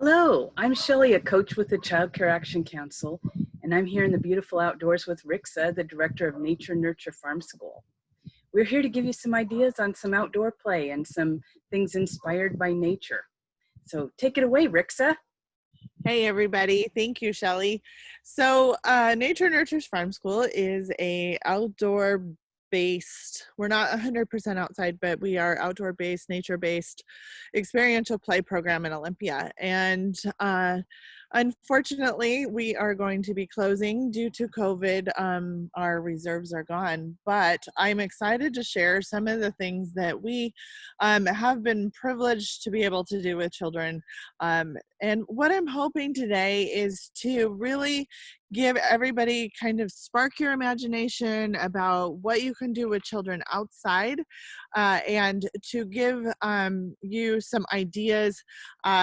Hello, I'm Shelley, a coach with the Child Care Action Council, and I'm here in the beautiful outdoors with Rixa, the director of Nature Nurture Farm School. We're here to give you some ideas on some outdoor play and some things inspired by nature. So take it away, Rixa. Hey everybody, thank you, Shelley. So Nature Nurtures Farm School is a outdoor based, we're not 100% outside, but we are outdoor based, nature based experiential play program in Olympia. And unfortunately, we are going to be closing due to COVID. Our reserves are gone, but I'm excited to share some of the things that we have been privileged to be able to do with children. And what I'm hoping today is to really give everybody kind of spark your imagination about what you can do with children outside, and to give you some ideas,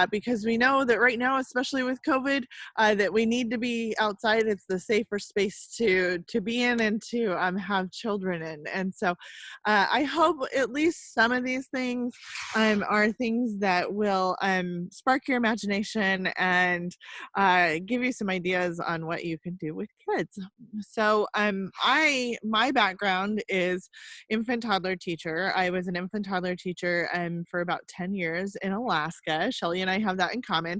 because we know that right now, especially with COVID, that we need to be outside. It's the safer space to be in and to have children in. And so I hope at least some of these things are things that will spark your imagination and give you some ideas on what you can do with kids. So my background is infant toddler teacher. I was an infant toddler teacher for about 10 years in Alaska. Shelley and I have that in common.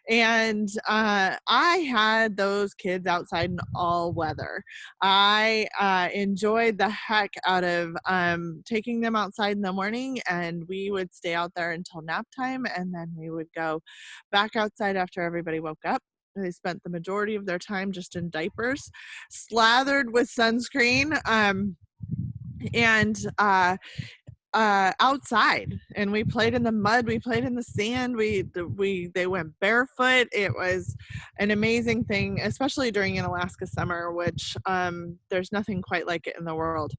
And I had those kids outside in all weather. I enjoyed the heck out of taking them outside in the morning, and we would stay out there until nap time, and then we would go back outside after everybody woke up. They spent the majority of their time just in diapers, slathered with sunscreen, and outside, and we played in the mud, we played in the sand, they went barefoot. It was an amazing thing, especially during an Alaska summer, which there's nothing quite like it in the world.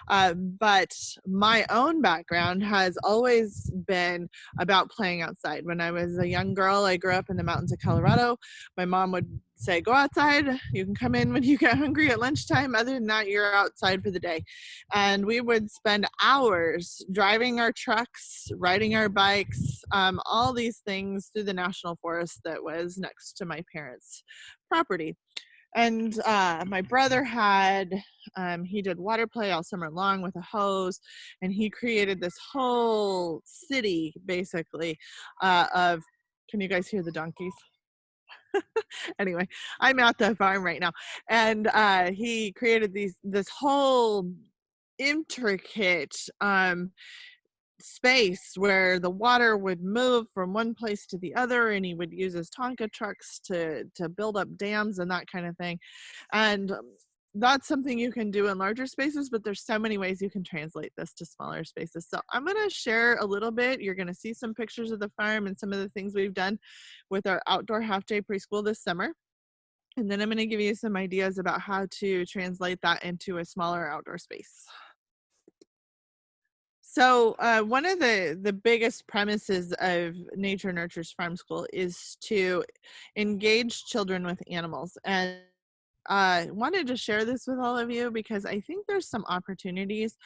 But my own background has always been about playing outside. When I was a young girl, I grew up in the mountains of Colorado. My mom would say, go outside, you can come in when you get hungry at lunchtime. Other than that, you're outside for the day. And we would spend hours driving our trucks, riding our bikes, all these things through the national forest that was next to my parents' property. And my brother he did water play all summer long with a hose, and he created this whole city basically of, can you guys hear the donkeys? Anyway, I'm at the farm right now, and he created this whole intricate space where the water would move from one place to the other, and he would use his Tonka trucks to build up dams and that kind of thing. And that's something you can do in larger spaces, but there's so many ways you can translate this to smaller spaces. So I'm going to share a little bit. You're going to see some pictures of the farm and some of the things we've done with our outdoor half-day preschool this summer. And then I'm going to give you some ideas about how to translate that into a smaller outdoor space. So one of the biggest premises of Nature Nurtures Farm School is to engage children with animals. And I wanted to share this with all of you because I think there's some opportunities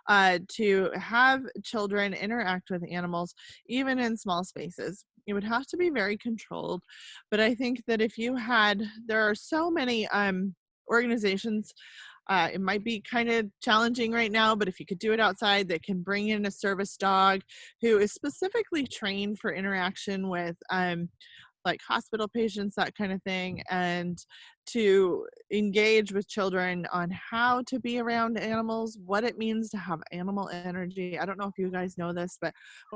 to have children interact with animals, even in small spaces. It would have to be very controlled, but I think that there are so many organizations. It might be kind of challenging right now, but if you could do it outside, that can bring in a service dog who is specifically trained for interaction with like hospital patients, that kind of thing, and to engage with children on how to be around animals, what it means to have animal energy. I don't know if you guys know this, but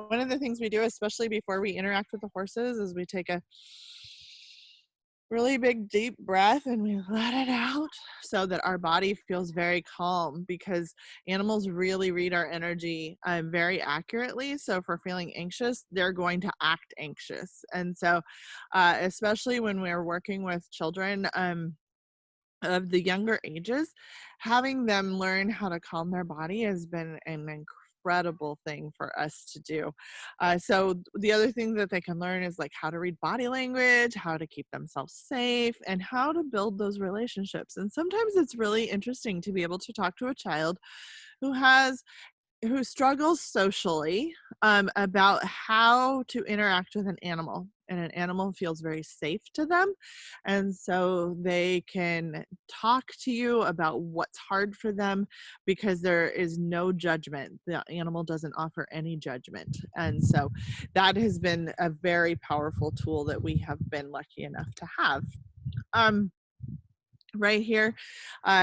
one of the things we do, especially before we interact with the horses, is we take a really big deep breath and we let it out so that our body feels very calm, because animals really read our energy very accurately. So if we're feeling anxious, they're going to act anxious. And so especially when we're working with children of the younger ages, having them learn how to calm their body has been an incredible thing for us to do. So the other thing that they can learn is like how to read body language, how to keep themselves safe, and how to build those relationships. And sometimes it's really interesting to be able to talk to a child who has who struggles socially about how to interact with an animal, and an animal feels very safe to them, and so they can talk to you about what's hard for them because there is no judgment. The animal doesn't offer any judgment, and so that has been a very powerful tool that we have been lucky enough to have. Right here,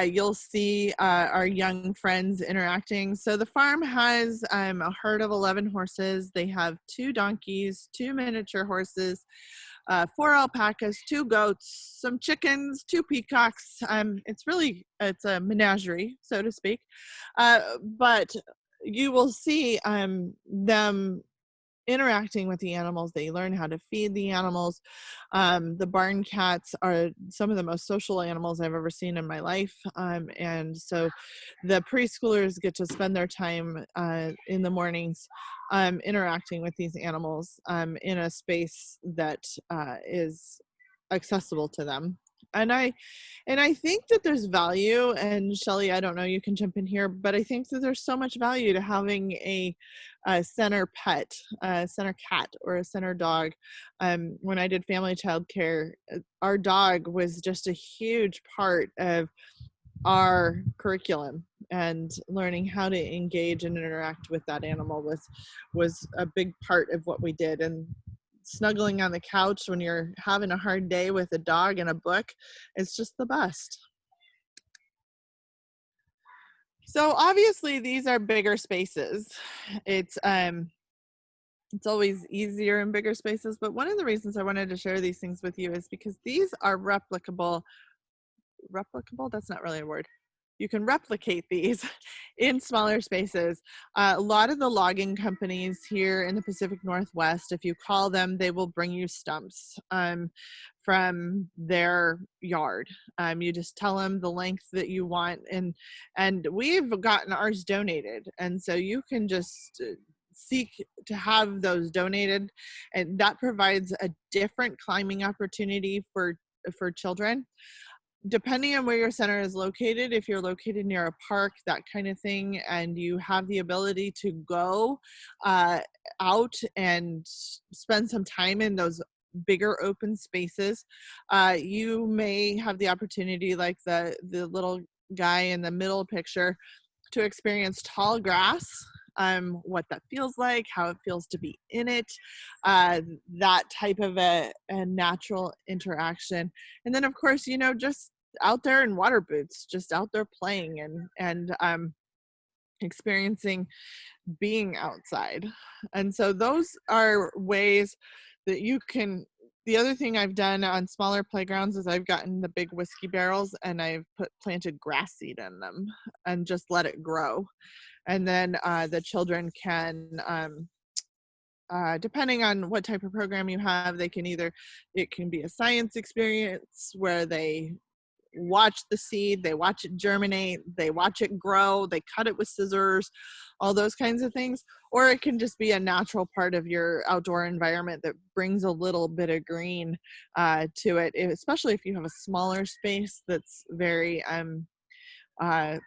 you'll see our young friends interacting. So the farm has a herd of 11 horses. They have 2 donkeys, 2 miniature horses, 4 alpacas, 2 goats, some chickens, 2 peacocks. It's a menagerie, so to speak. But you will see them interacting with the animals. They learn how to feed the animals. The barn cats are some of the most social animals I've ever seen in my life. And so the preschoolers get to spend their time in the mornings interacting with these animals in a space that is accessible to them. And I think that there's value, and Shelly, I don't know, you can jump in here, but I think that there's so much value to having a center pet, a center cat, or a center dog. When I did family child care, our dog was just a huge part of our curriculum, and learning how to engage and interact with that animal was a big part of what we did. And snuggling on the couch when you're having a hard day with a dog and a book is just the best. So obviously these are bigger spaces. It's always easier in bigger spaces, but one of the reasons I wanted to share these things with you is because these are replicable. That's not really a word. You can replicate these in smaller spaces. A lot of the logging companies here in the Pacific Northwest, if you call them, they will bring you stumps from their yard. You just tell them the length that you want, and we've gotten ours donated, and so you can just seek to have those donated, and that provides a different climbing opportunity for children. Depending on where your center is located, if you're located near a park, that kind of thing, and you have the ability to go out and spend some time in those bigger open spaces, you may have the opportunity, like the little guy in the middle picture, to experience tall grass, what that feels like, how it feels to be in it, that type of a natural interaction. And then, of course, just out there in water boots, just out there playing and experiencing being outside. And so those are ways that you can. The other thing I've done on smaller playgrounds is I've gotten the big whiskey barrels and I've planted grass seed in them and just let it grow. And then the children can, depending on what type of program you have, it can be a science experience where they watch the seed, they watch it germinate, they watch it grow, they cut it with scissors, all those kinds of things. Or it can just be a natural part of your outdoor environment that brings a little bit of green to it, especially if you have a smaller space that's very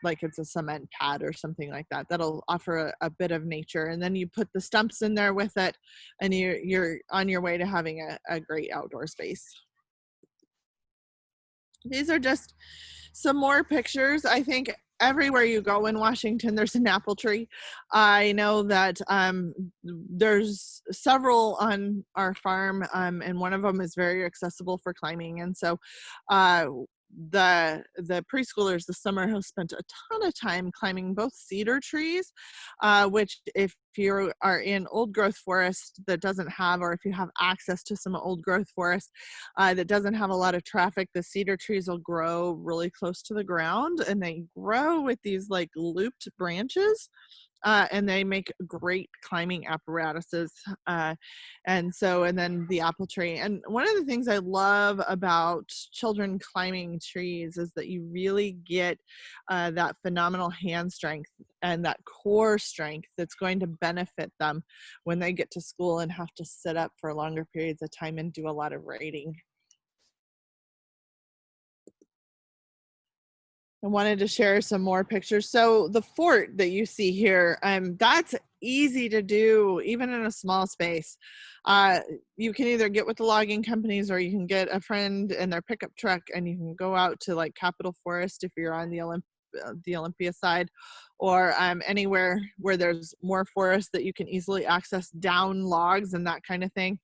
like it's a cement pad or something like that. That'll offer a bit of nature, and then you put the stumps in there with it, and you're on your way to having a great outdoor space. These are just some more pictures. I think everywhere you go in Washington, there's an apple tree. I know that there's several on our farm, and one of them is very accessible for climbing. And so the preschoolers this summer have spent a ton of time climbing both cedar trees, which if you are in old growth forest that doesn't have, or if you have access to some old growth forest that doesn't have a lot of traffic, the cedar trees will grow really close to the ground, and they grow with these like looped branches. And they make great climbing apparatuses. And then the apple tree. And one of the things I love about children climbing trees is that you really get that phenomenal hand strength and that core strength that's going to benefit them when they get to school and have to sit up for longer periods of time and do a lot of writing. I wanted to share some more pictures. So the fort that you see here, that's easy to do even in a small space. Uh, you can either get with the logging companies or you can get a friend in their pickup truck and you can go out to like Capitol Forest if you're on the Olympia side, or anywhere where there's more forest that you can easily access down logs and that kind of thing.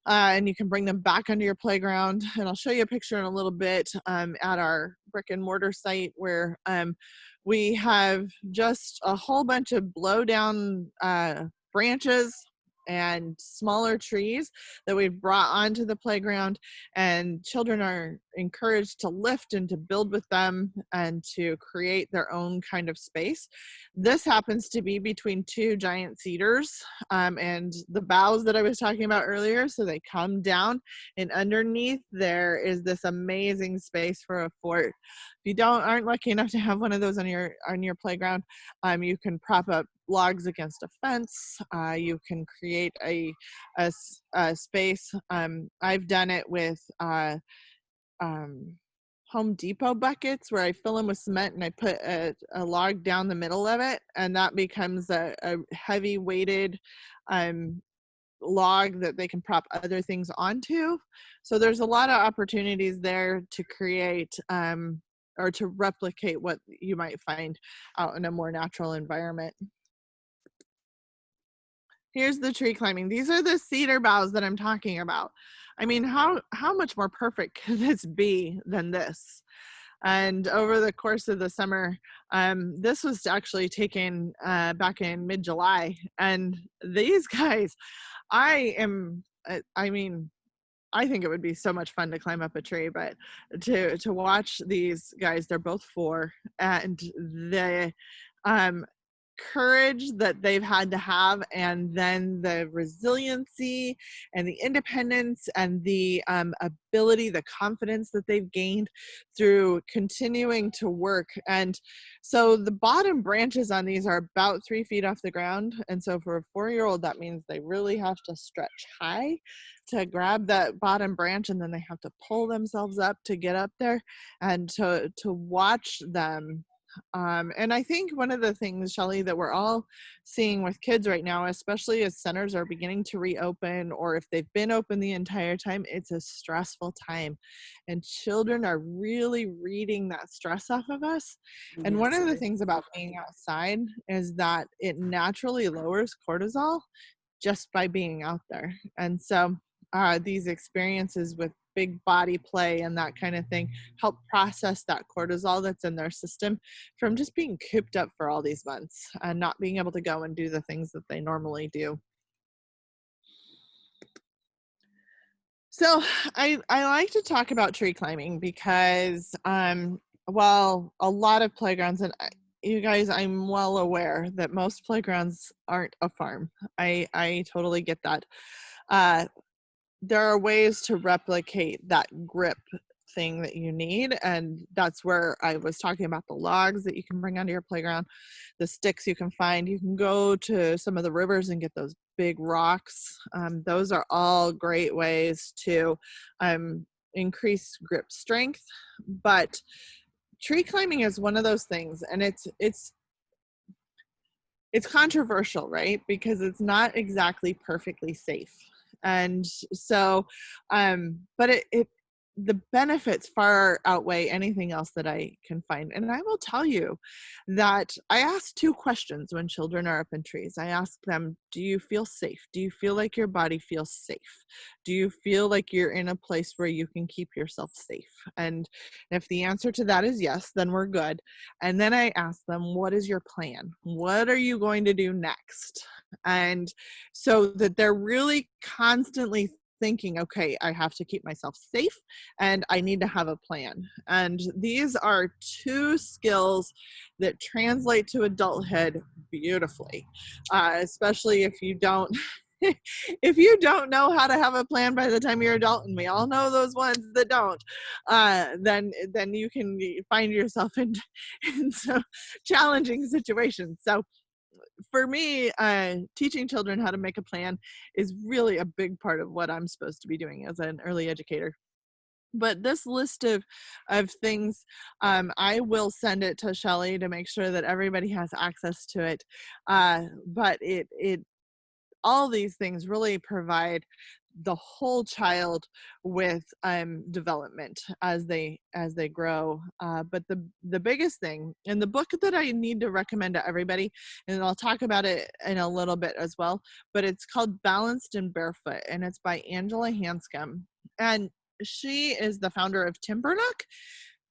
And you can bring them back onto your playground. And I'll show you a picture in a little bit at our brick and mortar site where we have just a whole bunch of blow down branches and smaller trees that we've brought onto the playground, and children are encouraged to lift and to build with them and to create their own kind of space. This happens to be between two giant cedars and the boughs that I was talking about earlier, so they come down, and underneath there is this amazing space for a fort. If you aren't lucky enough to have one of those on your playground, you can prop up logs against a fence. You can create a space. I've done it with Home Depot buckets where I fill them with cement and I put a log down the middle of it, and that becomes a heavy weighted log that they can prop other things onto. So there's a lot of opportunities there to create or to replicate what you might find out in a more natural environment. Here's the tree climbing. These are the cedar boughs that I'm talking about. I mean, how much more perfect could this be than this? And over the course of the summer, this was actually taken back in mid-July. And these guys, I mean, I think it would be so much fun to climb up a tree, but to watch these guys, they're both 4, and the courage that they've had to have, and then the resiliency and the independence and the ability, the confidence that they've gained through continuing to work. And so the bottom branches on these are about 3 feet off the ground, and so for a 4-year-old that means they really have to stretch high to grab that bottom branch, and then they have to pull themselves up to get up there, and to watch them. And I think one of the things, Shelley, that we're all seeing with kids right now, especially as centers are beginning to reopen, or if they've been open the entire time, it's a stressful time. And children are really reading that stress off of us. And one Yes, of it the is. things about being outside is that it naturally lowers cortisol just by being out there. And so these experiences with big body play and that kind of thing help process that cortisol that's in their system from just being cooped up for all these months and not being able to go and do the things that they normally do. So I like to talk about tree climbing because while a lot of playgrounds, and you guys, I'm well aware that most playgrounds aren't a farm. I totally get that. There are ways to replicate that grip thing that you need, and that's where I was talking about the logs that you can bring onto your playground, the sticks you can find. You can go to some of the rivers and get those big rocks. Those are all great ways to increase grip strength. But tree climbing is one of those things, and it's controversial, right? Because it's not exactly perfectly safe. And so, but the benefits far outweigh anything else that I can find. And I will tell you that I ask 2 questions when children are up in trees. I ask them, do you feel safe? Do you feel like your body feels safe? Do you feel like you're in a place where you can keep yourself safe? And if the answer to that is yes, then we're good. And then I ask them, what is your plan? What are you going to do next? And so that they're really constantly thinking, okay, I have to keep myself safe and I need to have a plan. And these are 2 skills that translate to adulthood beautifully, especially if you don't if you don't know how to have a plan by the time you're adult, and we all know those ones that don't, then you can find yourself in some challenging situations. So for me, teaching children how to make a plan is really a big part of what I'm supposed to be doing as an early educator. But this list of things, I will send it to Shelly to make sure that everybody has access to it. But it all these things really provide the whole child with development as they grow. But the biggest thing, and the book that I need to recommend to everybody, and I'll talk about it in a little bit as well, but it's called Balanced and Barefoot, and it's by Angela Hanscom. And she is the founder of Timbernook,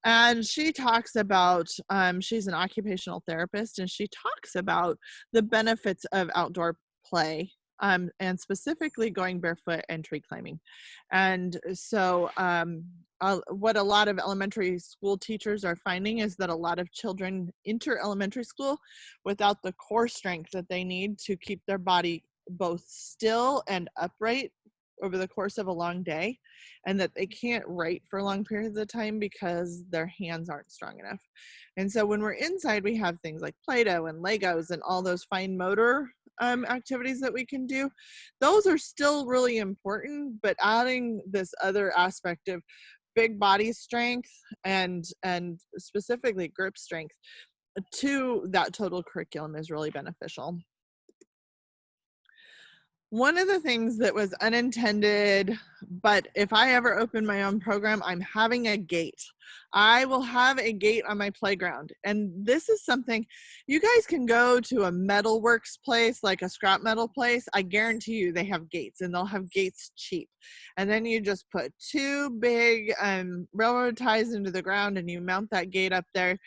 and she talks about she's an occupational therapist, and she talks about the benefits of outdoor play, and specifically going barefoot and tree climbing. And so what a lot of elementary school teachers are finding is that a lot of children enter elementary school without the core strength that they need to keep their body both still and upright over the course of a long day, and that they can't write for long periods of time because their hands aren't strong enough. And so when we're inside, we have things like Play-Doh and Legos and all those fine motor activities that we can do. Those are still really important, but adding this other aspect of big body strength and specifically grip strength to that total curriculum is really beneficial. One of the things that was unintended, but if I ever open my own program, I'm having a gate. I will have a gate on my playground. And this is something you guys can go to a metalworks place, like a scrap metal place. I guarantee you they have gates, and they'll have gates cheap. And then you just put two big railroad ties into the ground, and you mount that gate up there,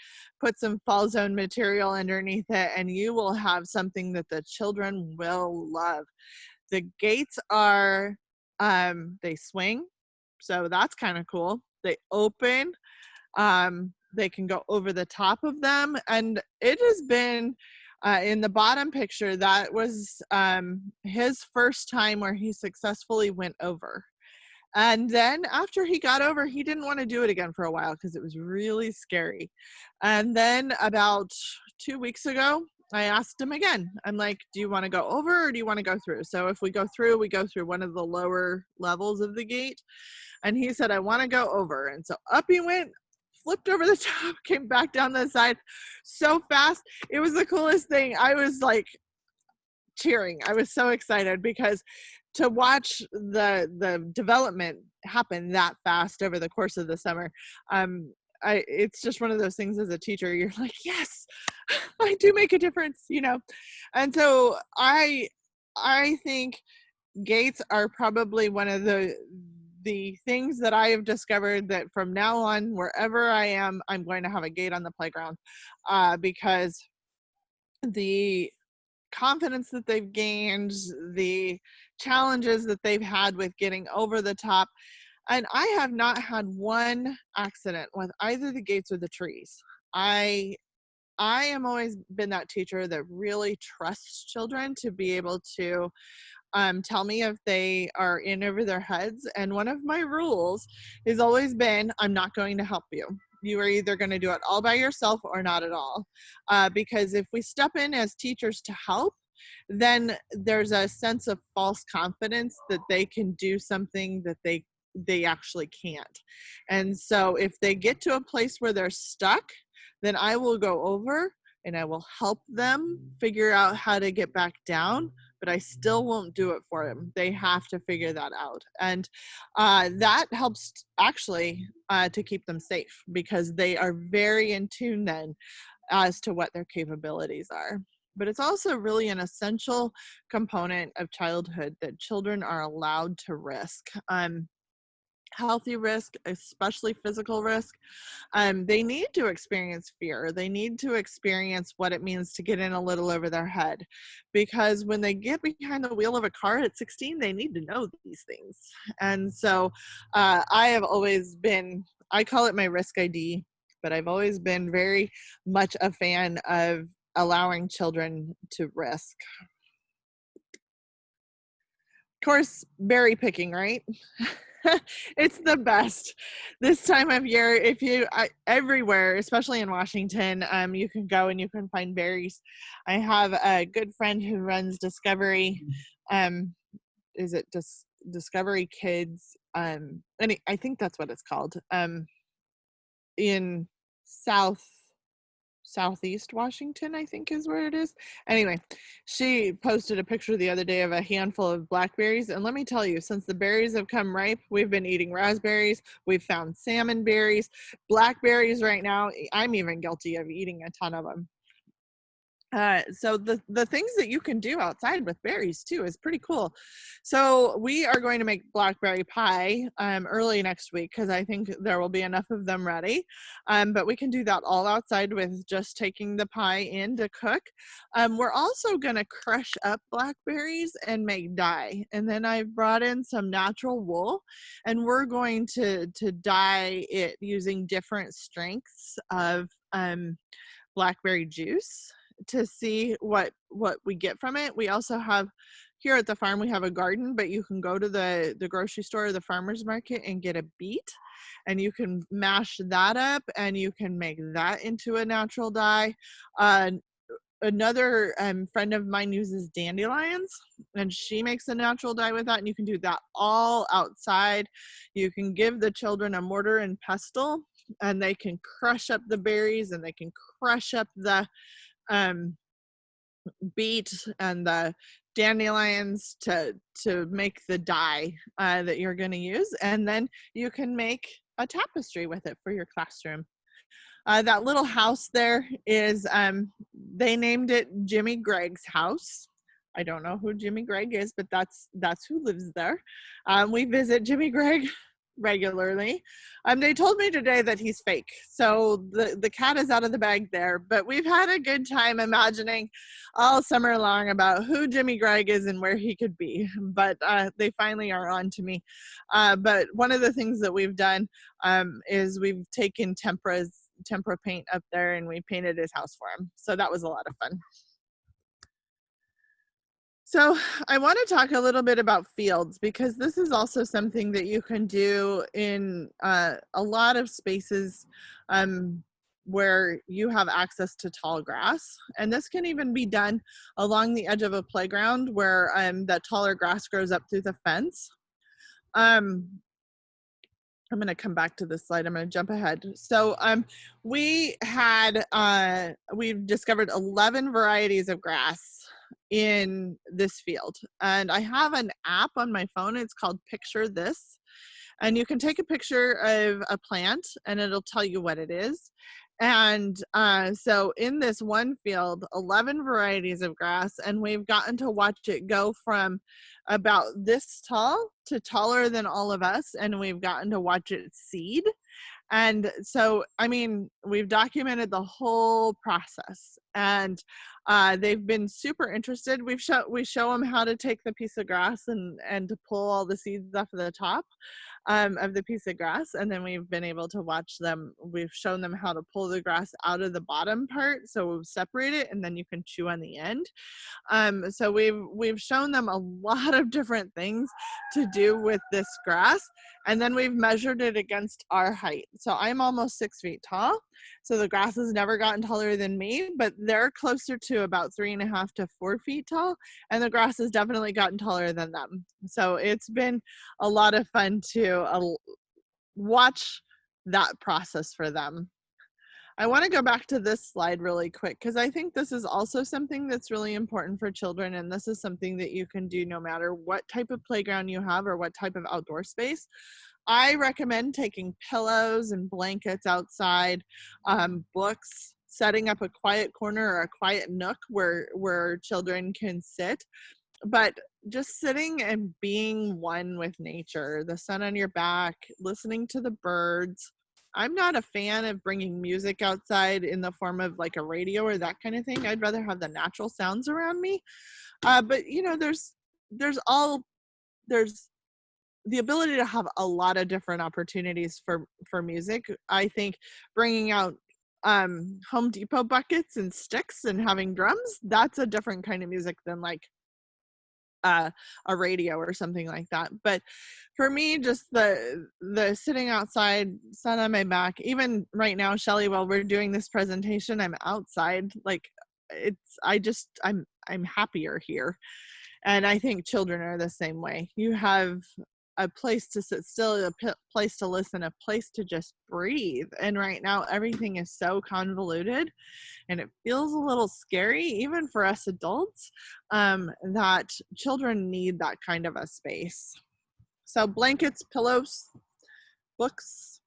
put some fall zone material underneath it, and you will have something that the children will love. The gates are, they swing, so that's kind of cool. They open, they can go over the top of them, and it has been, in the bottom picture, that was his first time where he successfully went over. And then after he got over, he didn't want to do it again for a while because it was really scary. And then about 2 weeks ago, I asked him again. I'm like, do you want to go over or do you want to go through? So if we go through one of the lower levels of the gate. And he said, I want to go over. And so up he went, flipped over the top, came back down the side so fast. It was the coolest thing. I was like cheering. I was so excited because to watch the development happen that fast over the course of the summer, it's just one of those things as a teacher, you're like, yes, I do make a difference, you know? And so I think gates are probably one of the things that I have discovered that from now on, wherever I am, I'm going to have a gate on the playground, because the confidence that they've gained, the challenges that they've had with getting over the top. And I have not had one accident with either the gates or the trees. I am always been that teacher that really trusts children to be able to tell me if they are in over their heads. And one of my rules has always been, I'm not going to help you. You are either going to do it all by yourself or not at all. Because if we step in as teachers to help, then there's a sense of false confidence that they can do something that they actually can't. And so if they get to a place where they're stuck, then I will go over and I will help them figure out how to get back down, but I still won't do it for them. They have to figure that out. And that helps actually to keep them safe, because they are very in tune then as to what their capabilities are. But it's also really an essential component of childhood that children are allowed to risk. Healthy risk, especially physical risk. They need to experience fear. They need to experience what it means to get in a little over their head, because when they get behind the wheel of a car at 16, they need to know these things. And so I have always been, I call it my risk ID, but I've always been very much a fan of allowing children to risk. Of course, berry picking, right? It's the best this time of year. If you everywhere, especially in Washington, you can go and you can find berries. I have a good friend who runs Discovery. Is it Discovery Kids and I think that's what it's called, in southeast Washington, I think is where it is. Anyway, she posted a picture the other day of a handful of blackberries. And let me tell you, since the berries have come ripe, we've been eating raspberries. We've found salmon berries, blackberries right now. I'm even guilty of eating a ton of them. So the things that you can do outside with berries too is pretty cool. So we are going to make blackberry pie early next week because I think there will be enough of them ready. But we can do that all outside with just taking the pie in to cook. We're also going to crush up blackberries and make dye. And then I've brought in some natural wool, and we're going to dye it using different strengths of blackberry juice to see what we get from it. We also have here at the farm, we have a garden, but you can go to the grocery store or the farmer's market and get a beet, and you can mash that up and you can make that into a natural dye. Another friend of mine uses dandelions, and she makes a natural dye with that, and you can do that all outside. You can give the children a mortar and pestle, and they can crush up the berries, and they can crush up the um, beet and the dandelions to make the dye that you're going to use, and then you can make a tapestry with it for your classroom. That little house there is they named it Jimmy Gregg's house. I don't know who Jimmy Gregg is, but that's who lives there. We visit Jimmy Gregg regularly. They told me today that he's fake, so the cat is out of the bag there, but we've had a good time imagining all summer long about who Jimmy Gregg is and where he could be, but they finally are on to me. But one of the things that we've done is we've taken tempera paint up there and we painted his house for him, so that was a lot of fun. So I want to talk a little bit about fields, because this is also something that you can do in a lot of spaces where you have access to tall grass. And this can even be done along the edge of a playground where that taller grass grows up through the fence. I'm going to come back to this slide. I'm going to jump ahead. So we've discovered 11 varieties of grass in this field, and I have an app on my phone. It's called Picture This, and you can take a picture of a plant and it'll tell you what it is. And so in this one field, 11 varieties of grass, and we've gotten to watch it go from about this tall to taller than all of us, and we've gotten to watch it seed. And so, I mean, we've documented the whole process, and they've been super interested. We show them how to take the piece of grass and to pull all the seeds off of the top of the piece of grass, and then we've been able to watch them. We've shown them how to pull the grass out of the bottom part, so we'll separate it, and then you can chew on the end. So we've shown them a lot of different things to do with this grass, and then we've measured it against our height. So I'm almost 6 feet tall, so the grass has never gotten taller than me, but they're closer to about 3.5 to 4 feet tall, and the grass has definitely gotten taller than them. So it's been a lot of fun to watch that process for them. I want to go back to this slide really quick, because I think this is also something that's really important for children, and this is something that you can do no matter what type of playground you have or what type of outdoor space. I recommend taking pillows and blankets outside, books, setting up a quiet corner or a quiet nook where children can sit, but just sitting and being one with nature, the sun on your back, listening to the birds. I'm not a fan of bringing music outside in the form of like a radio or that kind of thing. I'd rather have the natural sounds around me. But you know, there's the ability to have a lot of different opportunities for music. I think bringing out Home Depot buckets and sticks and having drums, that's a different kind of music than like a radio or something like that. But for me, just the sitting outside, sun on my back, even right now, Shelly, while we're doing this presentation, I'm outside. Like I'm happier here. And I think children are the same way. You have a place to sit still, a place to listen, a place to just breathe. And right now everything is so convoluted and it feels a little scary, even for us adults, that children need that kind of a space. So blankets, pillows, books,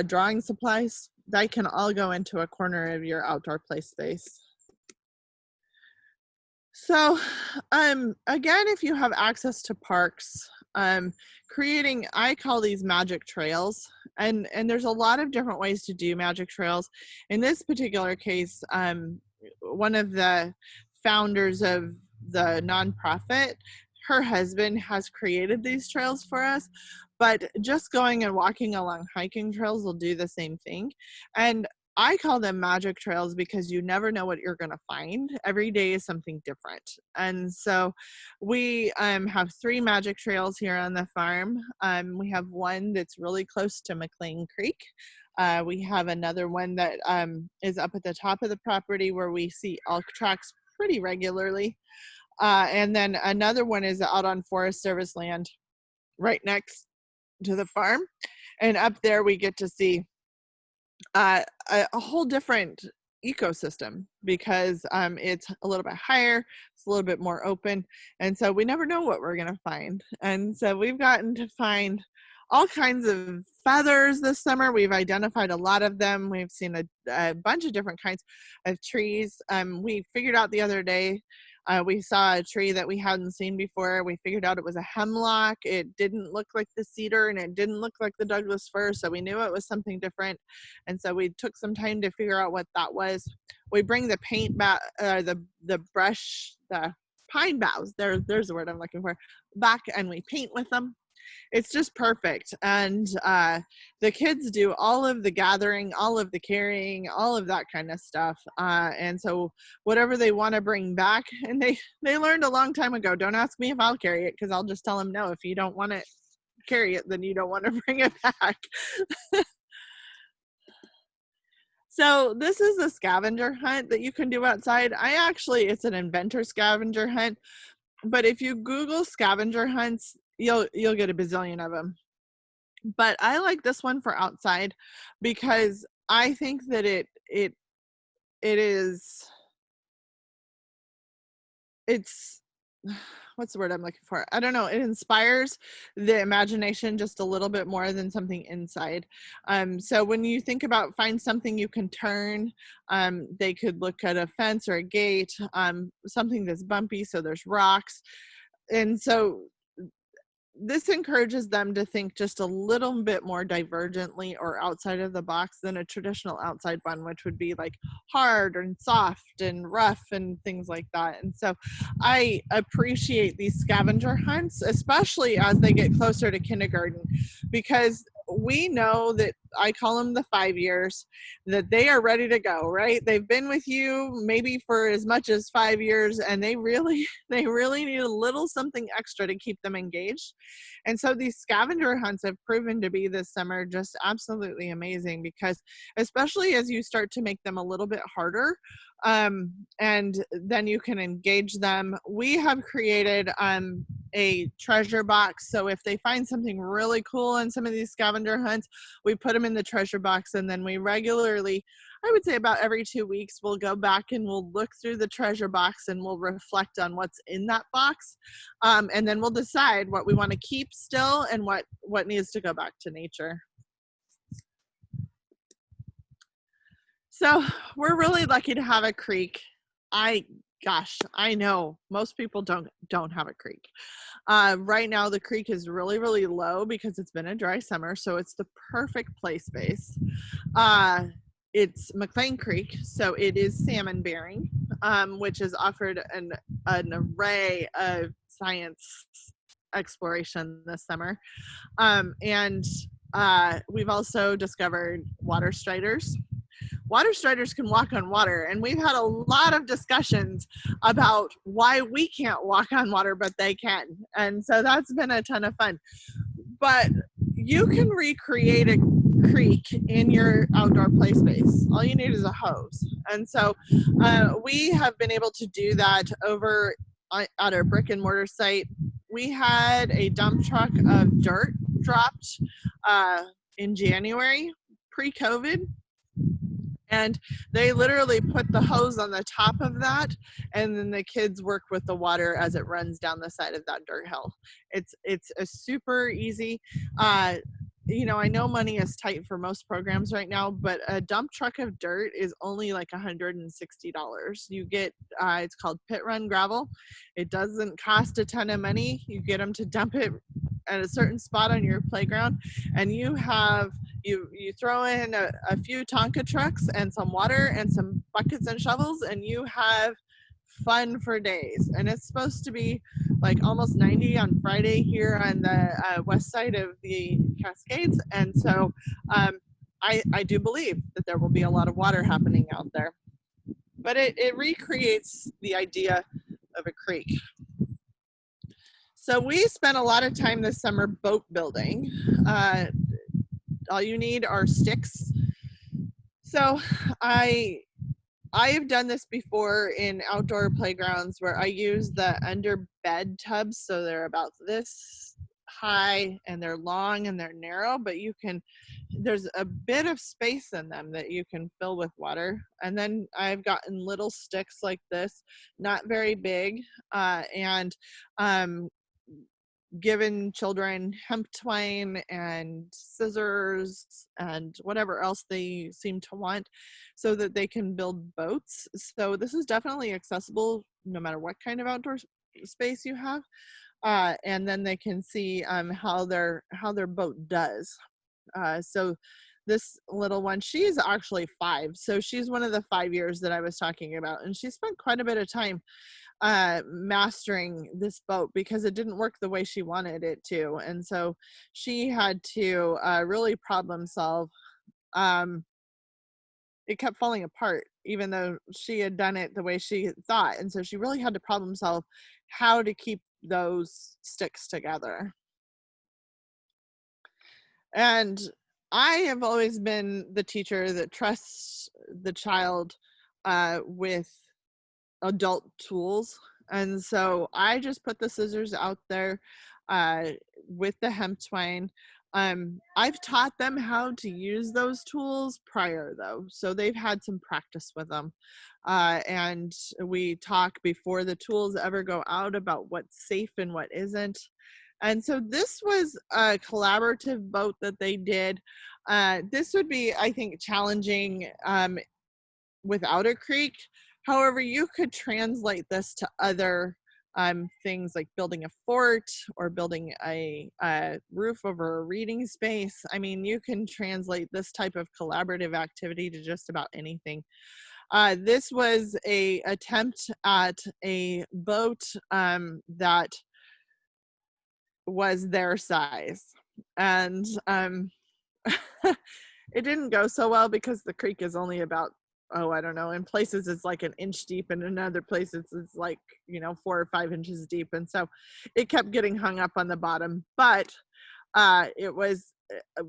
drawing supplies, that can all go into a corner of your outdoor play space. So, again, if you have access to parks, creating, I call these magic trails, and there's a lot of different ways to do magic trails. In this particular case, one of the founders of the nonprofit, her husband has created these trails for us, but just going and walking along hiking trails will do the same thing. And I call them magic trails because you never know what you're going to find. Every day is something different. And so we have 3 magic trails here on the farm. We have one that's really close to McLean Creek. We have another one that is up at the top of the property where we see elk tracks pretty regularly. And then another one is out on Forest Service land right next to the farm. And up there we get to see a whole different ecosystem because it's a little bit higher, it's a little bit more open, and so we never know what we're going to find. And so we've gotten to find all kinds of feathers this summer. We've identified a lot of them. We've seen a bunch of different kinds of trees. We figured out the other day, we saw a tree that we hadn't seen before. We figured out it was a hemlock. It didn't look like the cedar and it didn't look like the Douglas fir, so we knew it was something different. And so we took some time to figure out what that was. We bring the paint back, the brush, the pine boughs, there's the word I'm looking for, back, and we paint with them. It's just perfect. And the kids do all of the gathering, all of the carrying, all of that kind of stuff. And so whatever they want to bring back, and they learned a long time ago, don't ask me if I'll carry it, because I'll just tell them, no, if you don't want to carry it, then you don't want to bring it back. So this is a scavenger hunt that you can do outside. It's an inventor scavenger hunt, but if you Google scavenger hunts, you'll get a bazillion of them. But I like this one for outside because I think that it's what's the word I'm looking for? I don't know. It inspires the imagination just a little bit more than something inside. So when you think about find something you can turn, they could look at a fence or a gate, something that's bumpy, so there's rocks. And so this encourages them to think just a little bit more divergently or outside of the box than a traditional outside one, which would be like hard and soft and rough and things like that. And so I appreciate these scavenger hunts, especially as they get closer to kindergarten, because we know that, I call them the 5 years, that they are ready to go, right? They've been with you maybe for as much as 5 years, and they really need a little something extra to keep them engaged. And so these scavenger hunts have proven to be this summer just absolutely amazing, because especially as you start to make them a little bit harder, and then you can engage them. We have created a treasure box. So if they find something really cool in some of these scavenger hunts, we put them in the treasure box, and then we regularly, I would say about every 2 weeks, we'll go back and we'll look through the treasure box and we'll reflect on what's in that box. And then we'll decide what we want to keep still and what needs to go back to nature. So we're really lucky to have a creek. I know most people don't have a creek. Right now the creek is really, really low because it's been a dry summer, so it's the perfect play space. It's McLean Creek, so it is salmon bearing, which has offered an array of science exploration this summer. And we've also discovered water striders. Water striders can walk on water, and we've had a lot of discussions about why we can't walk on water, but they can. And so that's been a ton of fun. But you can recreate a creek in your outdoor play space. All you need is a hose. And so we have been able to do that over at our brick and mortar site we had a dump truck of dirt dropped in January, pre-COVID, and they literally put the hose on the top of that, and then the kids work with the water as it runs down the side of that dirt hill. It's a super easy. I know money is tight for most programs right now, but a dump truck of dirt is only like $160. You get it's called pit run gravel. It doesn't cost a ton of money. You get them to dump it at a certain spot on your playground, and you throw in a few Tonka trucks and some water and some buckets and shovels, and you have fun for days. And it's supposed to be like almost 90 on Friday here on the west side of the Cascades, and so I do believe that there will be a lot of water happening out there. But it recreates the idea of a creek. So we spent a lot of time this summer boat building. All you need are sticks. So I've done this before in outdoor playgrounds where I use the under bed tubs. So they're about this high and they're long and they're narrow, but there's a bit of space in them that you can fill with water. And then I've gotten little sticks like this, not very big, and given children hemp twine and scissors and whatever else they seem to want so that they can build boats. So this is definitely accessible no matter what kind of outdoor space you have. And then they can see how their boat does. So this little one, she's actually 5. So she's one of the 5 years that I was talking about. And she spent quite a bit of time mastering this boat because it didn't work the way she wanted it to. And so she had to really problem solve. It kept falling apart, even though she had done it the way she thought. And so she really had to problem solve how to keep those sticks together. And I have always been the teacher that trusts the child with adult tools. And so I just put the scissors out there with the hemp twine. I've taught them how to use those tools prior though. So they've had some practice with them. And we talk before the tools ever go out about what's safe and what isn't. And so this was a collaborative boat that they did. This would be, I think, challenging without a creek. However, you could translate this to other things like building a fort or building a roof over a reading space. I mean, you can translate this type of collaborative activity to just about anything. This was a attempt at a boat that was their size. And it didn't go so well because the creek is only about, I don't know, in places it's like an inch deep and in other places it's like, 4 or 5 inches deep. And so it kept getting hung up on the bottom. But it was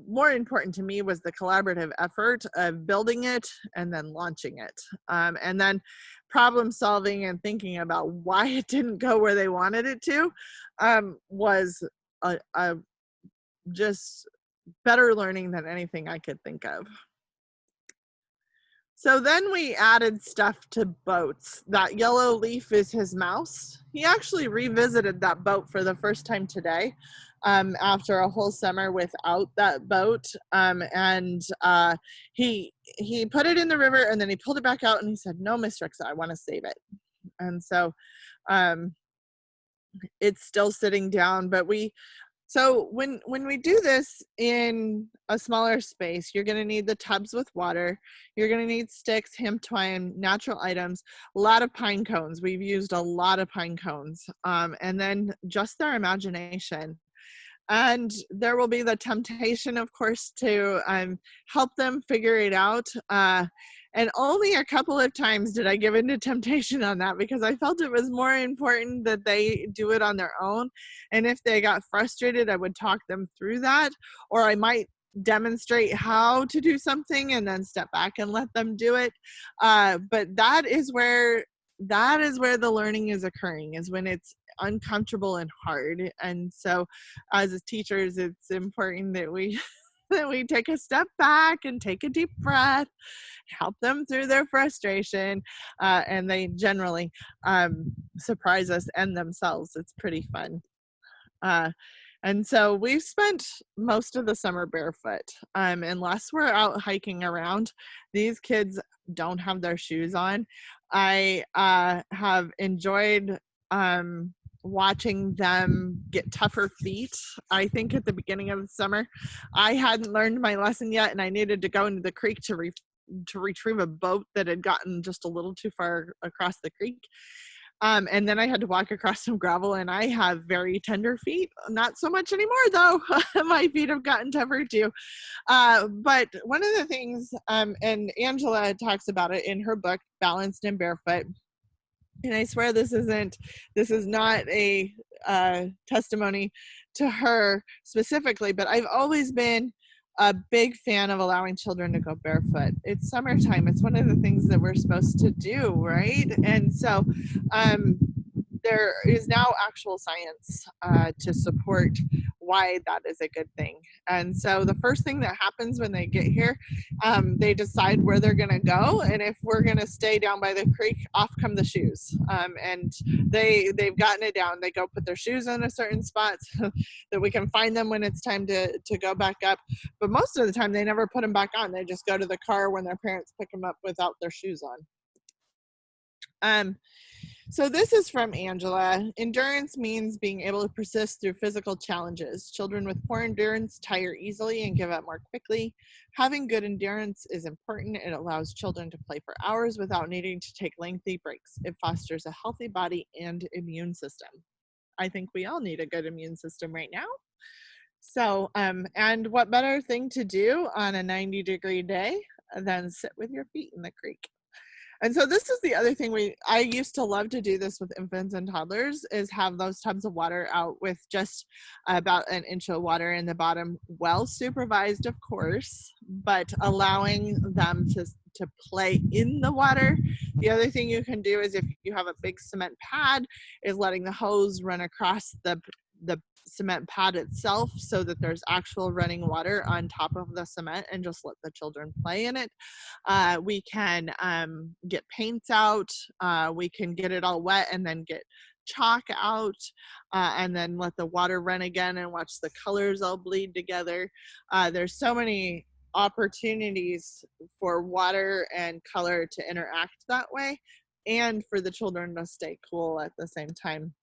more important to me was the collaborative effort of building it and then launching it. And then problem solving and thinking about why it didn't go where they wanted it to was a just better learning than anything I could think of. So then we added stuff to boats. That yellow leaf is his mouse. He actually revisited that boat for the first time today after a whole summer without that boat. And he put it in the river and then he pulled it back out and he said, "No, Miss Rixa, I want to save it." And so it's still sitting down, but so when we do this in a smaller space, you're going to need the tubs with water. You're going to need sticks, hemp twine, natural items, a lot of pine cones. We've used a lot of pine cones, and then just their imagination. And there will be the temptation, of course, to help them figure it out. And only a couple of times did I give into temptation on that because I felt it was more important that they do it on their own. And if they got frustrated, I would talk them through that, or I might demonstrate how to do something and then step back and let them do it. But that is where the learning is occurring, is when it's uncomfortable and hard. And so as teachers, it's important that we that we take a step back and take a deep breath, help them through their frustration, and they generally surprise us and themselves. It's pretty fun. Uh, and so we've spent most of the summer barefoot. Unless we're out hiking around, these kids don't have their shoes on. I have enjoyed watching them get tougher feet. I think at the beginning of the summer, I hadn't learned my lesson yet, and I needed to go into the creek to retrieve a boat that had gotten just a little too far across the creek. And then I had to walk across some gravel, and I have very tender feet. Not so much anymore, though. My feet have gotten tougher too. But one of the things, and Angela talks about it in her book, Balanced and Barefoot. And I swear this is not a testimony to her specifically, but I've always been a big fan of allowing children to go barefoot. It's summertime. It's one of the things that we're supposed to do, right? And so there is now actual science to support why that is a good thing. And so the first thing that happens when they get here, they decide where they're going to go. And if we're going to stay down by the creek, off come the shoes. And they've gotten it down. They go put their shoes in a certain spot so that we can find them when it's time to go back up. But most of the time, they never put them back on. They just go to the car when their parents pick them up without their shoes on. So this is from Angela. Endurance means being able to persist through physical challenges. Children with poor endurance tire easily and give up more quickly. Having good endurance is important. It allows children to play for hours without needing to take lengthy breaks. It fosters a healthy body and immune system. I think we all need a good immune system right now. So, and what better thing to do on a 90-degree day than sit with your feet in the creek? And so this is the other thing I used to love to do this with infants and toddlers, is have those tubs of water out with just about an inch of water in the bottom, well supervised, of course, but allowing them to play in the water. The other thing you can do is, if you have a big cement pad, is letting the hose run across the cement pad itself so that there's actual running water on top of the cement, and just let the children play in it. We can get paints out. We can get it all wet and then get chalk out, and then let the water run again and watch the colors all bleed together. There's so many opportunities for water and color to interact that way, and for the children to stay cool at the same time.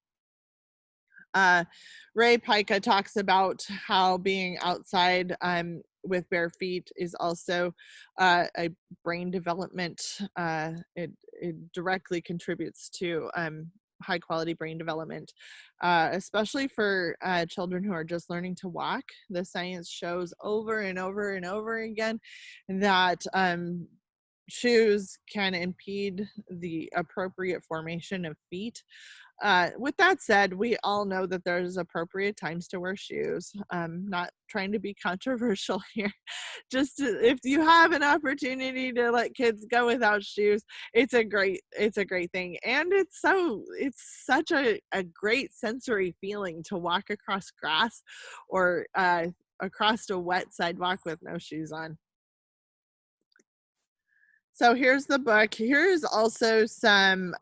Ray Pica talks about how being outside with bare feet is also a brain development. It directly contributes to high quality brain development, especially for children who are just learning to walk. The science shows over and over and over again that shoes can impede the appropriate formation of feet. With that said, we all know that there's appropriate times to wear shoes. Not trying to be controversial here. If you have an opportunity to let kids go without shoes, it's a great thing. And it's such a great sensory feeling to walk across grass or across a wet sidewalk with no shoes on. So here's the book. Here's also some,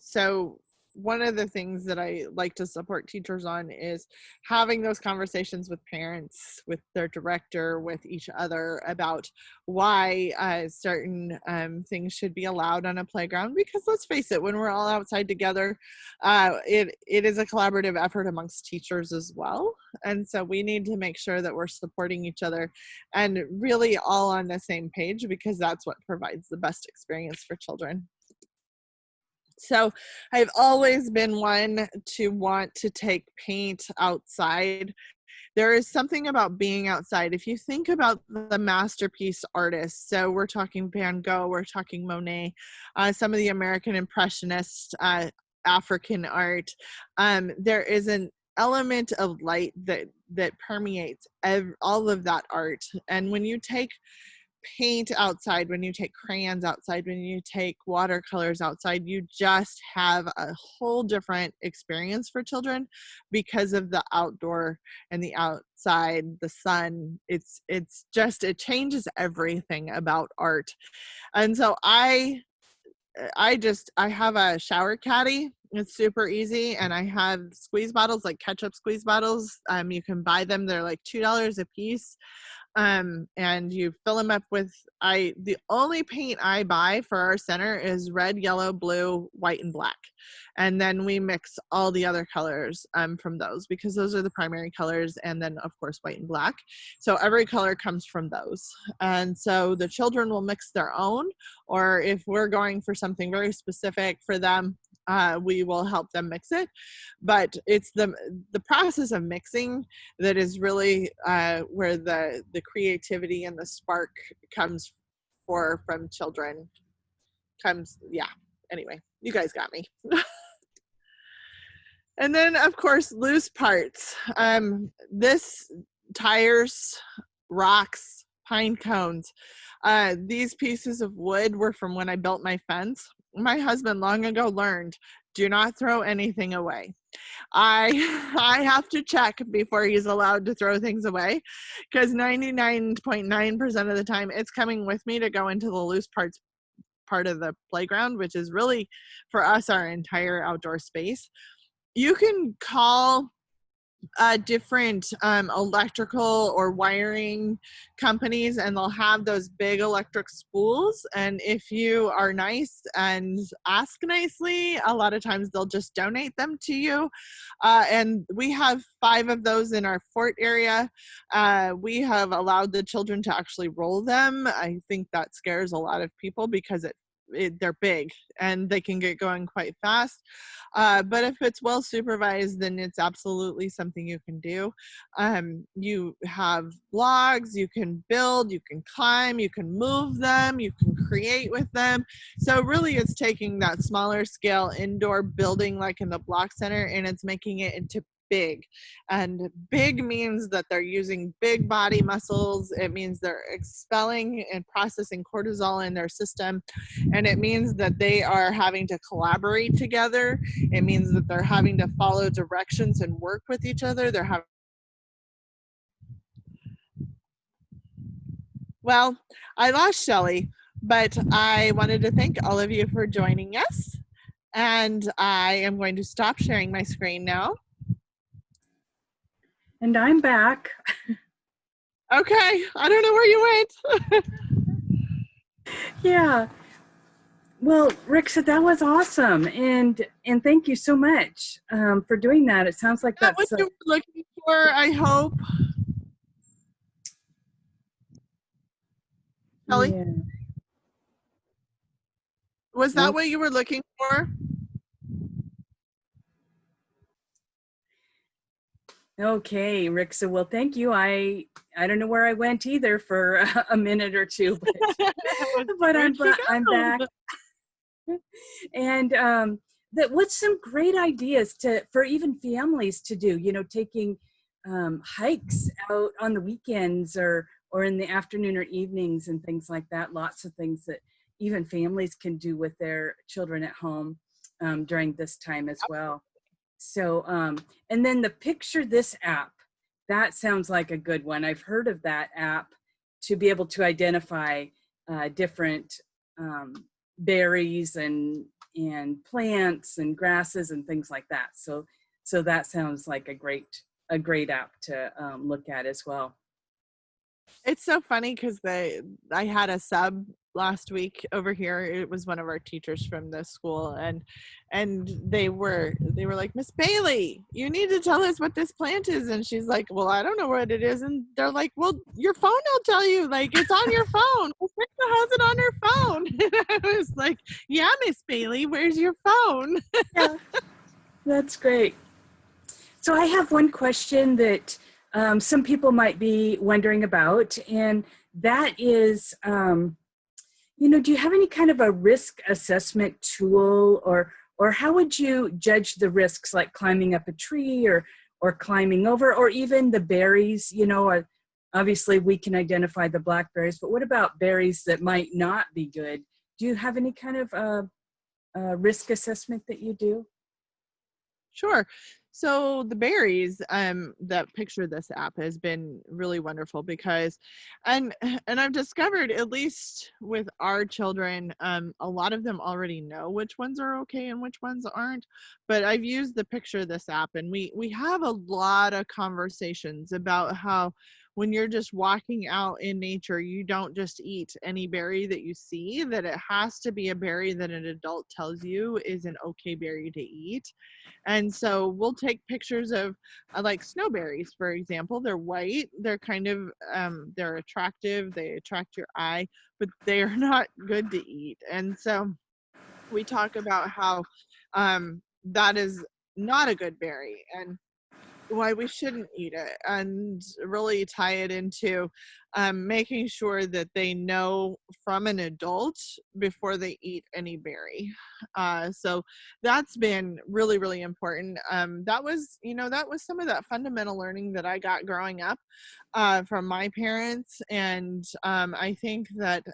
so one of the things that I like to support teachers on is having those conversations with parents, with their director, with each other about why certain things should be allowed on a playground. Because let's face it, when we're all outside together, it is a collaborative effort amongst teachers as well. And so we need to make sure that we're supporting each other and really all on the same page, because that's what provides the best experience for children. So I've always been one to want to take paint outside. There is something about being outside. If you think about the masterpiece artists, so we're talking Van Gogh, we're talking Monet, some of the American Impressionist African art, there is an element of light that permeates all of that art. And when you take paint outside, when you take crayons outside, when you take watercolors outside, you just have a whole different experience for children because of the outdoor and the outside, the sun. It's just, it changes everything about art. And so I have a shower caddy. It's super easy. And I have squeeze bottles, like ketchup squeeze bottles. You can buy them. They're like $2 a piece. And you fill them up with, the only paint I buy for our center is red, yellow, blue, white, and black. And then we mix all the other colors from those, because those are the primary colors. And then of course, white and black. So every color comes from those. And so the children will mix their own, or if we're going for something very specific for them, we will help them mix it. But it's the process of mixing that is really where the creativity and the spark comes from children. Yeah. Anyway, you guys got me. And then of course, loose parts. This tires, rocks, pine cones. These pieces of wood were from when I built my fence. My husband long ago learned, do not throw anything away. I have to check before he's allowed to throw things away, because 99.9% of the time it's coming with me to go into the loose parts part of the playground, which is really for us our entire outdoor space. You can call different electrical or wiring companies, and they'll have those big electric spools. And if you are nice and ask nicely, a lot of times they'll just donate them to you. And we have 5 of those in our fort area. We have allowed the children to actually roll them. I think that scares a lot of people because they're big and they can get going quite fast. But if it's well supervised, then it's absolutely something you can do. You have logs, you can build, you can climb, you can move them, you can create with them. So really it's taking that smaller scale indoor building like in the block center, and it's making it into big. And big means that they're using big body muscles. It means they're expelling and processing cortisol in their system. And it means that they are having to collaborate together. It means that they're having to follow directions and work with each other. Well, I lost Shelly, but I wanted to thank all of you for joining us. And I am going to stop sharing my screen now. And I'm back. Okay, I don't know where you went. Yeah. Well, Rixa, that was awesome, and thank you so much for doing that. It sounds like That's what you were looking for, I hope. Kelly, yeah. was that what you were looking for? Okay, Rixa. Well, thank you. I don't know where I went either for a minute or two, but I'm back. And what's some great ideas for even families to do? You know, taking hikes out on the weekends or in the afternoon or evenings and things like that. Lots of things that even families can do with their children at home during this time as well. So, and then the Picture This app, that sounds like a good one. I've heard of that app to be able to identify different berries and plants and grasses and things like that. So that sounds like a great app to look at as well. It's so funny because I had a sub last week over here. It was one of our teachers from the school, and they were like, Miss Bailey, you need to tell us what this plant is. And she's like, well, I don't know what it is. And they're like, well, your phone will tell you, like, it's on your phone. Rixa has it on her phone. And I was like, yeah, Miss Bailey, where's your phone? Yeah, that's great. So I have one question that some people might be wondering about, and that is, you know, do you have any kind of a risk assessment tool, or how would you judge the risks, like climbing up a tree or climbing over, or even the berries? You know, Obviously, we can identify the blackberries, but what about berries that might not be good? Do you have any kind of risk assessment that you do? Sure. So the berries that picture this app has been really wonderful because and and I've discovered, at least with our children, a lot of them already know which ones are okay and which ones aren't. But I've used the picture this app, and we have a lot of conversations about how when you're just walking out in nature, you don't just eat any berry that you see, that it has to be a berry that an adult tells you is an okay berry to eat. And so we'll take pictures of like snowberries, for example. They're white, they're kind of they're attractive, they attract your eye, but they are not good to eat. And so we talk about how that is not a good berry, and why we shouldn't eat it, and really tie it into making sure that they know from an adult before they eat any berry. So that's been really, really important. That was, that was some of that fundamental learning that I got growing up from my parents. And I think that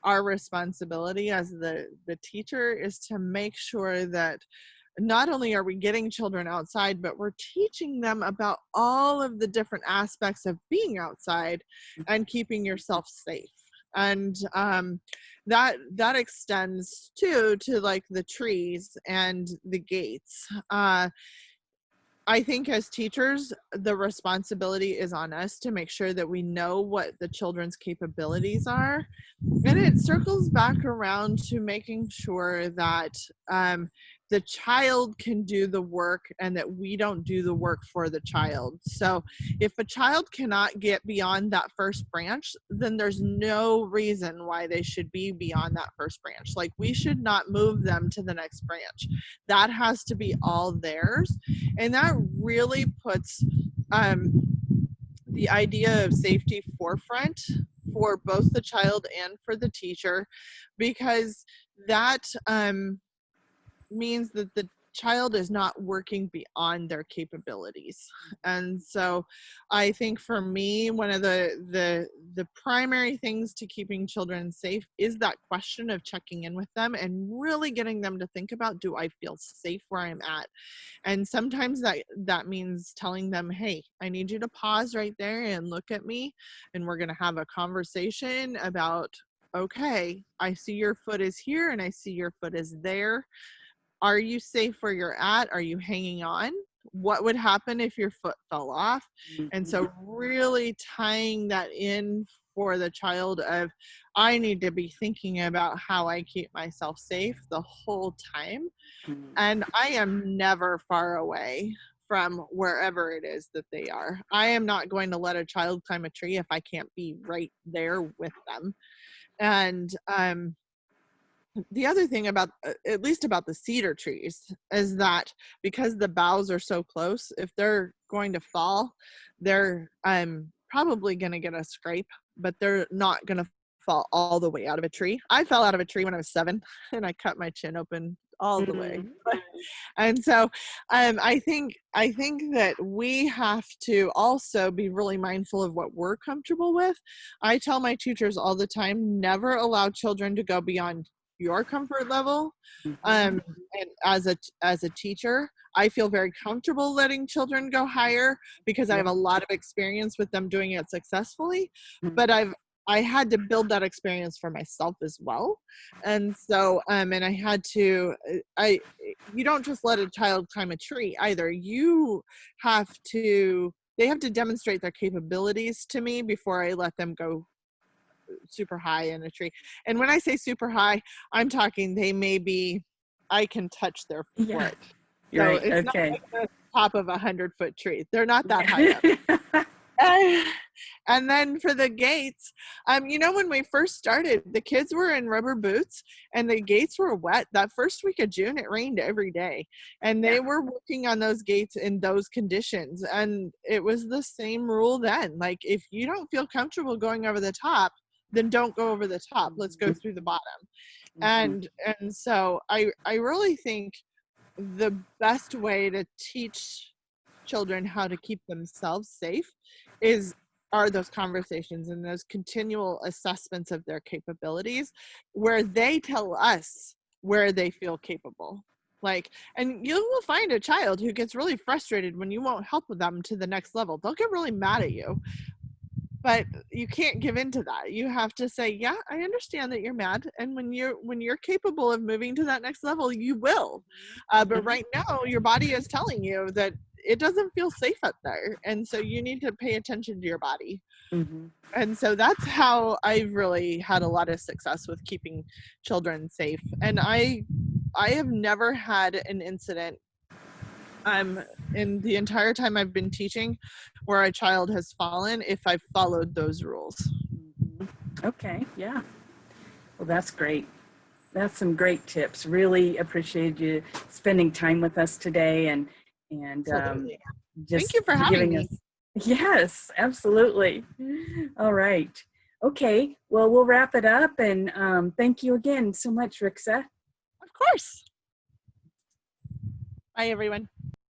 our responsibility as the teacher is to make sure that not only are we getting children outside, but we're teaching them about all of the different aspects of being outside and keeping yourself safe. And that extends too to like the trees and the gates. I think as teachers, the responsibility is on us to make sure that we know what the children's capabilities are. And it circles back around to making sure that the child can do the work and that we don't do the work for the child. So if a child cannot get beyond that first branch, then there's no reason why they should be beyond that first branch. Like, we should not move them to the next branch. That has to be all theirs. And that really puts the idea of safety forefront for both the child and for the teacher, because that means that the child is not working beyond their capabilities. And so I think for me, one of the primary things to keeping children safe is that question of checking in with them and really getting them to think about, do I feel safe where I'm at? And sometimes that means telling them, hey, I need you to pause right there and look at me, and we're going to have a conversation about, okay, I see your foot is here and I see your foot is there. Are you safe where you're at? Are you hanging on? What would happen if your foot fell off? And so really tying that in for the child of, I need to be thinking about how I keep myself safe the whole time. And I am never far away from wherever it is that they are. I am not going to let a child climb a tree if I can't be right there with them. And the other thing about, at least about the cedar trees, is that because the boughs are so close, if they're going to fall, they're probably going to get a scrape, but they're not going to fall all the way out of a tree. I fell out of a tree when I was 7 and I cut my chin open all the way. And so I think that we have to also be really mindful of what we're comfortable with. I tell my teachers all the time, never allow children to go beyond your comfort level. And as a teacher, I feel very comfortable letting children go higher because I have a lot of experience with them doing it successfully. But I had to build that experience for myself as well. And so and I had to you don't just let a child climb a tree either. They have to demonstrate their capabilities to me before I let them go super high in a tree. And when I say super high, I'm talking I can touch their foot. So Right. it's not Okay. like the top of 100-foot tree. They're not that high up. And then for the gates, when we first started, the kids were in rubber boots and the gates were wet. That first week of June, it rained every day. And they were working on those gates in those conditions. And it was the same rule then. Like, if you don't feel comfortable going over the top, then don't go over the top. Let's go through the bottom. And so I really think the best way to teach children how to keep themselves safe is are those conversations and those continual assessments of their capabilities where they tell us where they feel capable. Like, and you will find a child who gets really frustrated when you won't help them to the next level. They'll get really mad at you, but you can't give in to that. You have to say, yeah, I understand that you're mad, and when you're capable of moving to that next level, you will. But right now your body is telling you that it doesn't feel safe up there, and so you need to pay attention to your body. Mm-hmm. And so that's how I've really had a lot of success with keeping children safe. And I have never had an incident in the entire time I've been teaching where a child has fallen if I've followed those rules. Mm-hmm. Okay, yeah. Well, that's great. That's some great tips. Really appreciate you spending time with us today and Absolutely. just Thank you for having giving me. us. Yes, absolutely. All right. Okay. Well, we'll wrap it up, and thank you again so much, Rixa. Of course. Bye, everyone.